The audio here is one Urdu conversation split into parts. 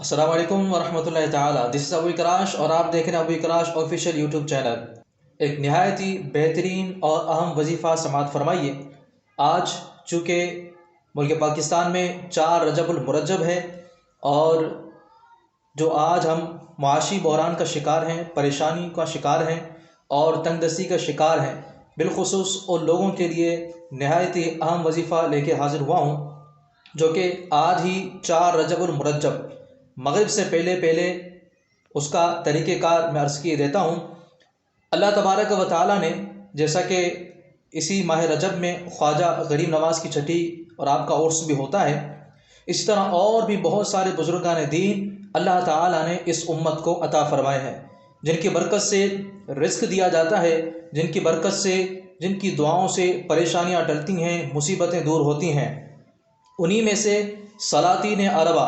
السلام علیکم ورحمۃ اللہ تعالیٰ. دس از ابو اکراش اور آپ دیکھ رہے ہیں ابو اکراش آفیشیل یوٹیوب چینل. ایک نہایت ہی بہترین اور اہم وظیفہ سماعت فرمائیے. آج چونکہ ملک پاکستان میں 4 رجب المرجب ہے اور جو آج ہم معاشی بحران کا شکار ہیں، پریشانی کا شکار ہیں اور تنگ دستی کا شکار ہیں، بالخصوص ان لوگوں کے لیے نہایت ہی اہم وظیفہ لے کے حاضر ہوا ہوں، جو کہ آج ہی 4 رجب المرجب مغرب سے پہلے اس کا طریقہ کار میں عرض کیے دیتا ہوں. اللہ تبارک و تعالیٰ نے جیسا کہ اسی ماہ رجب میں خواجہ غریب نواز کی چھٹی اور آپ کا عرس بھی ہوتا ہے، اسی طرح اور بھی بہت سارے بزرگان دین اللہ تعالیٰ نے اس امت کو عطا فرمائے ہیں، جن کی برکت سے رزق دیا جاتا ہے، جن کی برکت سے، جن کی دعاؤں سے پریشانیاں ٹلتی ہیں، مصیبتیں دور ہوتی ہیں. انہی میں سے سلاطین اربع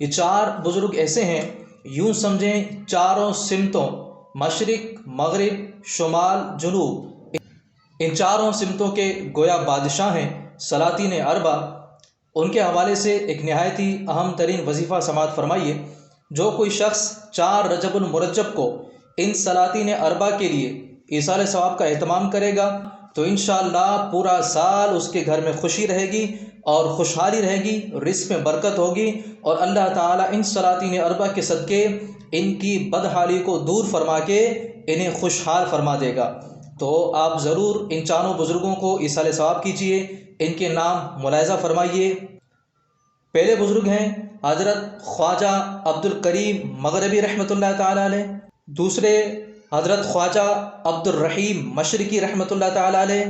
یہ 4 بزرگ ایسے ہیں، یوں سمجھیں چاروں سمتوں مشرق، مغرب، شمال، جنوب، ان چاروں سمتوں کے گویا بادشاہ ہیں سلاطین اربع. ان کے حوالے سے ایک نہایت ہی اہم ترین وظیفہ سماعت فرمائیے. جو کوئی شخص 4 رجب المرجب کو ان سلاطین اربع کے لیے ایصال ثواب کا اہتمام کرے گا تو انشاءاللہ پورا سال اس کے گھر میں خوشی رہے گی اور خوشحالی رہے گی، رزق میں برکت ہوگی اور اللہ تعالیٰ ان سلاطین اربع کے صدقے ان کی بدحالی کو دور فرما کے انہیں خوشحال فرما دے گا. تو آپ ضرور ان چاروں بزرگوں کو ایصال ثواب کیجیے، ان کے نام ملاحظہ فرمائیے. پہلے بزرگ ہیں حضرت خواجہ عبد الکریم مغربی رحمۃ اللہ تعالیٰ علیہ. دوسرے حضرت خواجہ عبد الرحیم مشرقی رحمۃ اللہ تعالیٰ علیہ.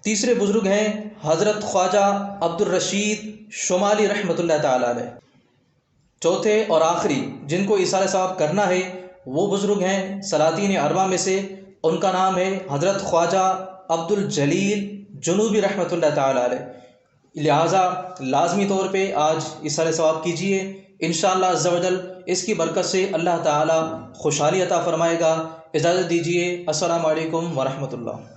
تیسرے بزرگ ہیں حضرت خواجہ عبد الرشید شمالی رحمۃ اللہ تعالیٰ علیہ. چوتھے اور آخری جن کو ایصال ثواب کرنا ہے وہ بزرگ ہیں سلاطین اربع میں سے، ان کا نام ہے حضرت خواجہ عبد الجلیل جنوبی رحمۃ اللہ تعالیٰ علیہ. لہٰذا لازمی طور پہ آج ایصال ثواب کیجیے، انشاءاللہ عز و جل اس کی برکت سے اللہ تعالیٰ خوشحالی عطا فرمائے گا. اجازت دیجیے، السلام علیکم ورحمۃ اللہ.